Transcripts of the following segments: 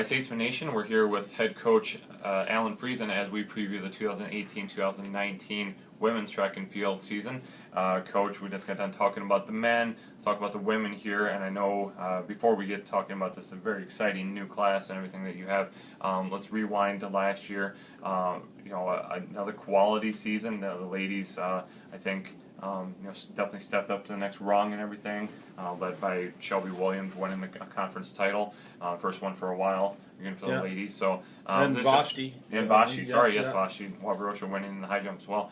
Hi Statesman Nation, we're here with head coach Alan Friesen as we preview the 2018-2019 women's track and field season. Coach, we just got done talking about the men, talk about the women here, and I know before we get talking about this, a very exciting new class and everything that you have, let's rewind to last year. Another quality season. The ladies, I think, definitely stepped up to the next rung and everything, led by Shelby Williams winning a conference title, first one for a while, again for the ladies. So and Vashti. Vashti, Vashti Wabarosha winning the high jump as well.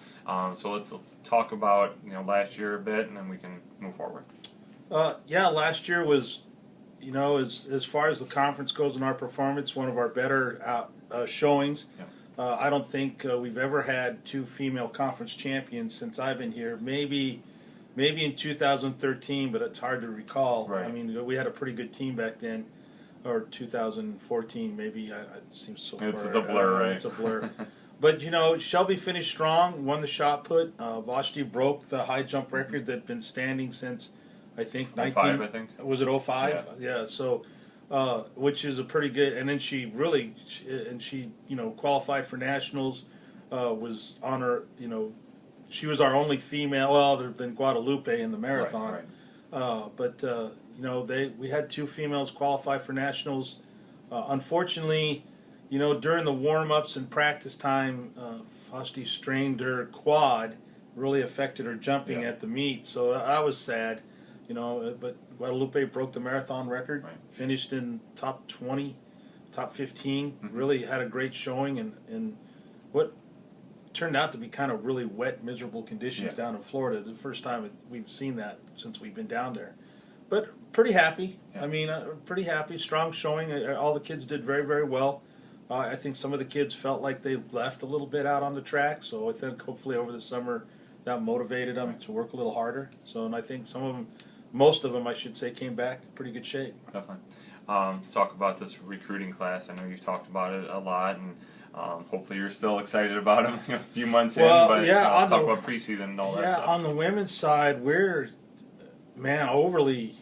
So let's talk about last year a bit, and then we can move forward. Last year was, as far as the conference goes in our performance, one of our better showings. Yeah. I don't think we've ever had two female conference champions since I've been here. Maybe in 2013, but it's hard to recall. Right. I mean, we had a pretty good team back then, or 2014 maybe. It seems so far. It's a blur, right? It's a blur. But, Shelby finished strong, won the shot put. Vashti broke the high jump record that had been standing since, I think, 05, I think. Was it 05? Yeah, so... which is a pretty good, and then she qualified for nationals, was on her, she was our only female. Well, there'd been Guadalupe in the marathon, right. We had two females qualify for nationals. Unfortunately, during the warm-ups and practice time, Vashti strained her quad, really affected her jumping at the meet, so that was sad. But Guadalupe broke the marathon record, finished in top 20, top 15, really had a great showing in what turned out to be kind of really wet, miserable conditions down in Florida. The first time we've seen that since we've been down there. But pretty happy. Yeah. I mean, pretty happy, strong showing. All the kids did very, very well. I think some of the kids felt like they left a little bit out on the track, so I think hopefully over the summer that motivated them to work a little harder. So, and I think most of them, I should say, came back in pretty good shape. Definitely. Let's talk about this recruiting class. I know you've talked about it a lot, and hopefully you're still excited about them a few months in. But let's talk about preseason and all that stuff. On the women's side, we're, overly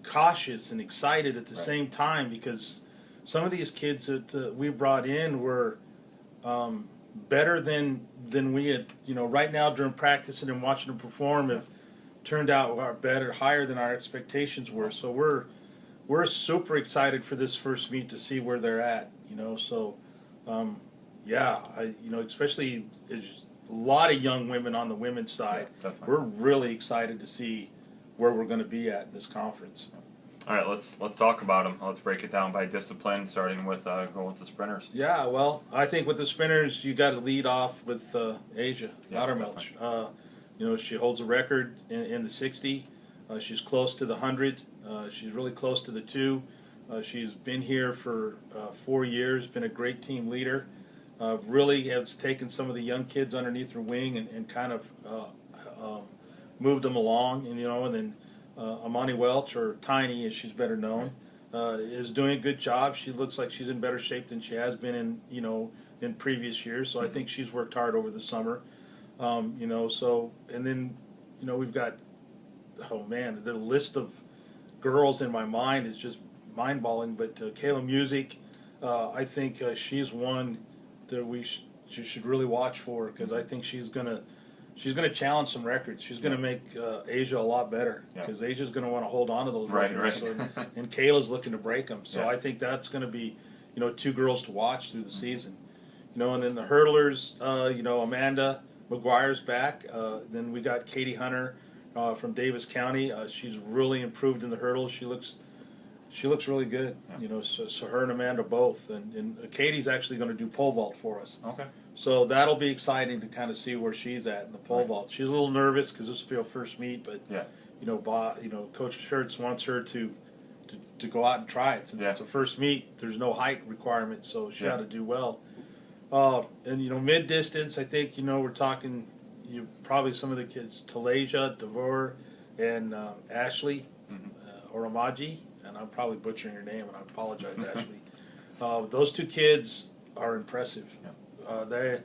cautious and excited at the same time, because some of these kids that we brought in were better than we had, right now during practicing and watching them perform, have turned out better, higher than our expectations were. So we're super excited for this first meet to see where they're at. So especially there's a lot of young women on the women's side. Yeah, definitely. We're really excited to see where we're going to be at in this conference. All right, let's talk about them. Let's break it down by discipline, starting with going with the sprinters. Yeah, well, I think with the sprinters, you got to lead off with Asia Loudermilch. She holds a record in the 60. She's close to the 100. She's really close to the 2. She's been here for 4 years, been a great team leader. Really has taken some of the young kids underneath her wing and kind of moved them along. And then Amani Welch, or Tiny as she's better known, is doing a good job. She looks like she's in better shape than she has been in previous years. So I think she's worked hard over the summer. And then, we've got, the list of girls in my mind is just mind-boggling. But Kayla Music, I think she's one that you should really watch for, because I think she's gonna challenge some records. She's gonna make Asia a lot better, because Asia's gonna want to hold on to those records. Right. So, and Kayla's looking to break them. So I think that's gonna be, two girls to watch through the season. And then the hurdlers, Amanda McGuire's back. Then we got Katie Hunter from Davis County. She's really improved in the hurdles. She looks really good. Yeah. So her and Amanda both. And Katie's actually going to do pole vault for us. Okay. So that'll be exciting to kind of see where she's at in the pole vault. She's a little nervous because this will be her first meet, but Coach Schertz wants her to go out and try it. Since it's a first meet, there's no height requirement, so she ought to do well. And mid distance, I think we're talking probably some of the kids, Talasia, Devore, and Ashley or Amaji, and I'm probably butchering her name, and I apologize, Ashley. Those two kids are impressive. They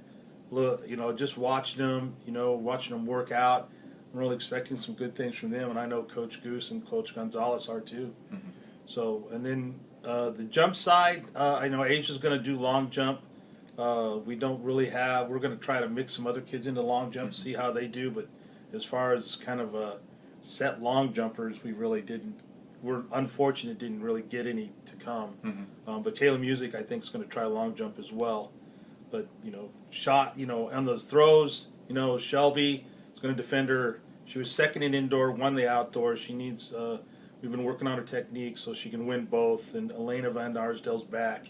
look, just watching them work out. I'm really expecting some good things from them, and I know Coach Goose and Coach Gonzalez are too. So, and then The jump side, I know Asia's going to do long jump. We don't really have. We're going to try to mix some other kids into long jump, see how they do. But as far as kind of set long jumpers, we really didn't. We're unfortunate didn't really get any to come. But Kayla Music, I think, is going to try long jump as well. But shot, on those throws, Shelby is going to defend her. She was second in indoor, won the outdoor. She needs. We've been working on her technique so she can win both. And Elena Van Arsdale's back.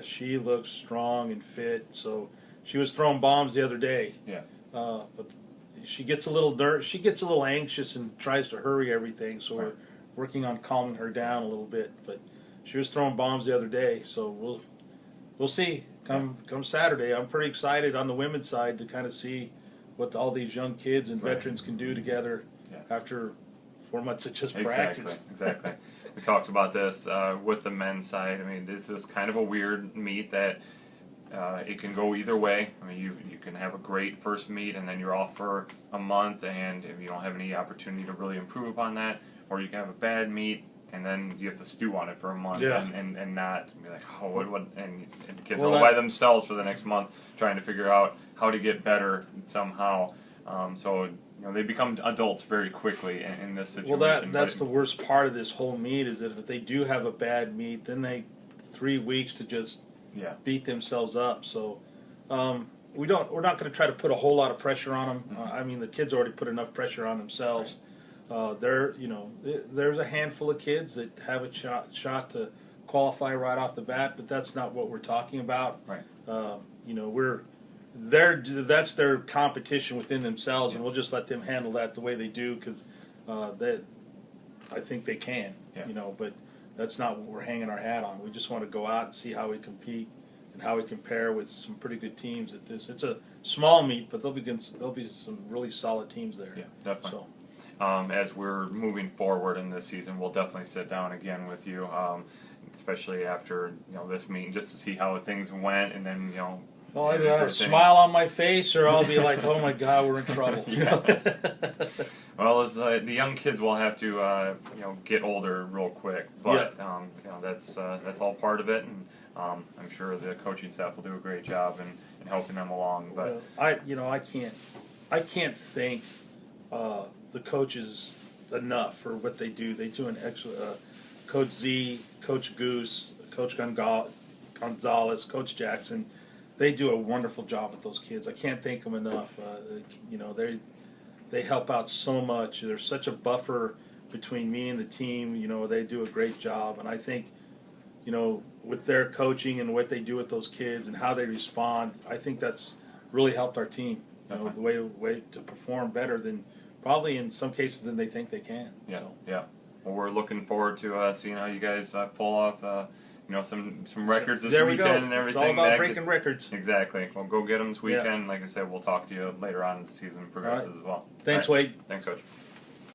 She looks strong and fit. So she was throwing bombs the other day. Yeah. But she gets a little anxious and tries to hurry everything. So we're working on calming her down a little bit. But she was throwing bombs the other day. So we'll see. Come Saturday, I'm pretty excited on the women's side to kind of see what all these young kids and veterans can do together after 4 months of just practice. Exactly. We talked about this with the men's side. I mean, this is kind of a weird meet that it can go either way. I mean, you can have a great first meet and then you're off for a month, and if you don't have any opportunity to really improve upon that, or you can have a bad meet and then you have to stew on it for a month and not be like, oh, what, and the kids are all by themselves for the next month trying to figure out how to get better somehow. So they become adults very quickly in this situation. Well, that's the worst part of this whole meet is that if they do have a bad meet, then they 3 weeks to just beat themselves up. So we're not going to try to put a whole lot of pressure on them. I mean, the kids already put enough pressure on themselves. There's a handful of kids that have a shot to qualify right off the bat, but that's not what we're talking about. That's their competition within themselves, and we'll just let them handle that the way they do because I think they can. But that's not what we're hanging our hat on. We just want to go out and see how we compete and how we compare with some pretty good teams at this. It's a small meet, but there'll be some really solid teams there. Yeah, definitely. So. As we're moving forward in this season, we'll definitely sit down again with you, especially after this meeting, just to see how things went, and then I'll either have a smile on my face, or I'll be like, "Oh my God, we're in trouble." Well, as the young kids will have to get older real quick, but that's all part of it, and I'm sure the coaching staff will do a great job in helping them along. But I can't thank the coaches enough for what they do. They do an excellent. Coach Z, Coach Goose, Coach Gonzalez, Coach Jackson. They do a wonderful job with those kids. I can't thank them enough. They help out so much. There's such a buffer between me and the team. They do a great job, and I think, with their coaching and what they do with those kids and how they respond, I think that's really helped our team. The way to perform better than probably in some cases than they think they can. Well, we're looking forward to seeing how you guys pull off. Some records this there weekend we go. and everything. It's all about breaking records. Exactly. Well, go get them this weekend. Like I said, we'll talk to you later on as the season progresses as well. Thanks, Wade. Thanks, Coach.